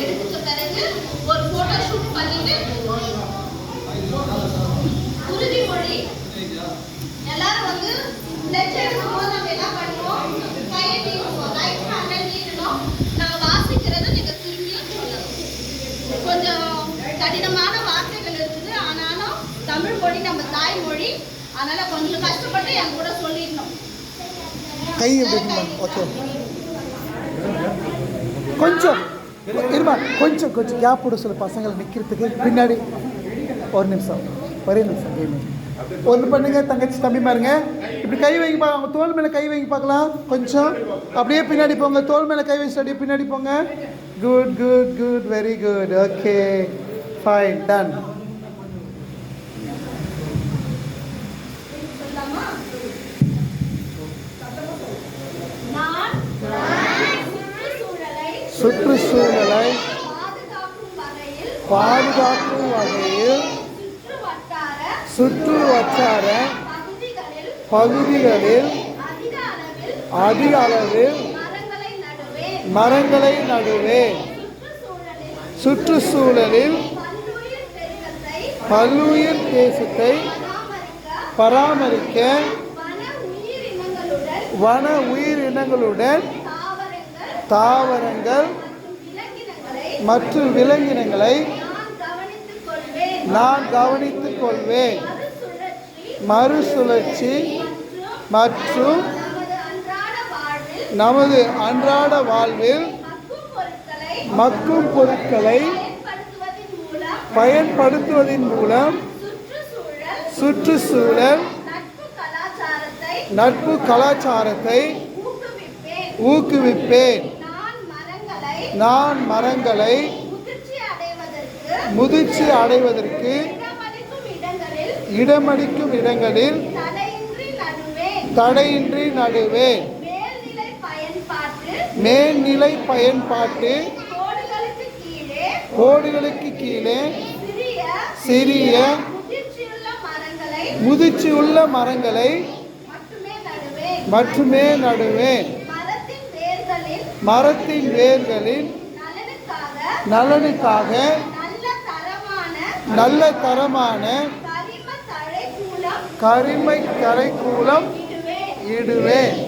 எடுத்துட்ட பிறகு ஒரு போட்டோ ஷூட் பண்ணிட்டு உறுதிமொழி எல்லாரும் வந்து லெட்சர் எடுக்கும்போது நம்ம என்ன பண்ணுவோம், கையை நீட்டுவோம், ரைட் ஹேண்டை நீட்டணும். நான் வாசிக்கிறத நீங்க திரும்பியும் சொல்லணும். கொஞ்சம் கடினமான வார்த்தைகள் இருக்குது, ஆனாலும் தமிழ் மொழி நம்ம தாய்மொழி, அதனால கொஞ்சம் கஷ்டப்பட்டு என் கூட சொல்லிடணும். கை ஓகே, கொஞ்சம் இருமா, கொஞ்சம் கொஞ்சம் கேப் விட சொல்ல பசங்களை நிற்கிறதுக்கு பின்னாடி. ஒரு நிமிஷம், ஒரே நிமிஷம் கேமி ஒன்று பண்ணுங்க. தங்கச்சி தம்பி பாருங்க, இப்படி கை வைங்க, அவங்க தோல் மேலே கை வைங்க பார்க்கலாம். கொஞ்சம் அப்படியே பின்னாடி போங்க, தோல் மேலே கை வச்சு அப்படியே பின்னாடி போங்க. Good good good, very good, okay fine, done. சுற்றுச்சூழலை பாதுகாக்கும் வகையில் சுற்று வட்டார பகுதிகளில் அதிக அளவில் மரங்களை நடுவேன். சுற்றுச்சூழலில் பல்லுயிர் தேசத்தை பராமரிக்க வன உயிரினங்களுடன் தாவரங்கள் மற்றும் விலங்கினங்களை நான் கவனித்துக் கொள்வேன். மறுசுழற்சி மற்றும் நமது அன்றாட வாழ்வில் மக்கும் பொருட்களை பயன்படுத்துவதன் மூலம் சுற்றுச்சூழல் நட்பு கலாச்சாரத்தை ஊக்குவிப்பேன். நான் மரங்களை முதிர்ச்சி அடைவதற்கு இடமளிக்கும் இடங்களில் தடையின்றி நடுவேன். மேல்நிலை பயன்பாட்டு கோடுகளுக்கு கீழே சிறிய முதிர்ச்சியுள்ள மரங்களை மட்டுமே நடுவேன். மரத்தின் வேர்களின் நலனுக்காக நல்ல தரமான கரிமை கரைக்கூலம் இடுவேன்.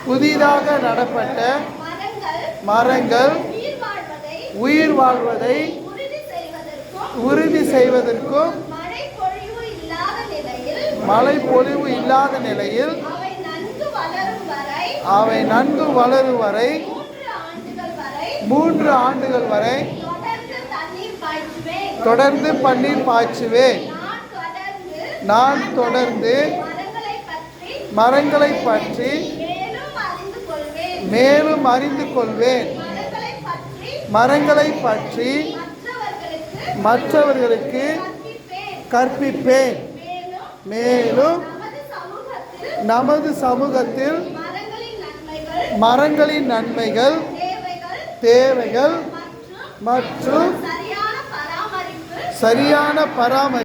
புதிதாக நடப்பட்ட மரங்கள் உயிர் வாழ்வதை உறுதி செய்வதற்கும் மழை பொழிவு இல்லாத நிலையில் அவை நன்கு வளரும் வரை 3 ஆண்டுகள் வரை தொடர்ந்து பன்னீர் பாய்ச்சுவேன். நான் தொடர்ந்து மரங்களை பற்றி மேலும் அறிந்து கொள்வேன். மரங்களை பற்றி மற்றவர்களுக்கு கற்பிப்பேன். மேலும் நமது சமூகத்தில் மரங்களின் நன்மைகள் தேவைகள் மற்றும் சரியான பராமரிப்பு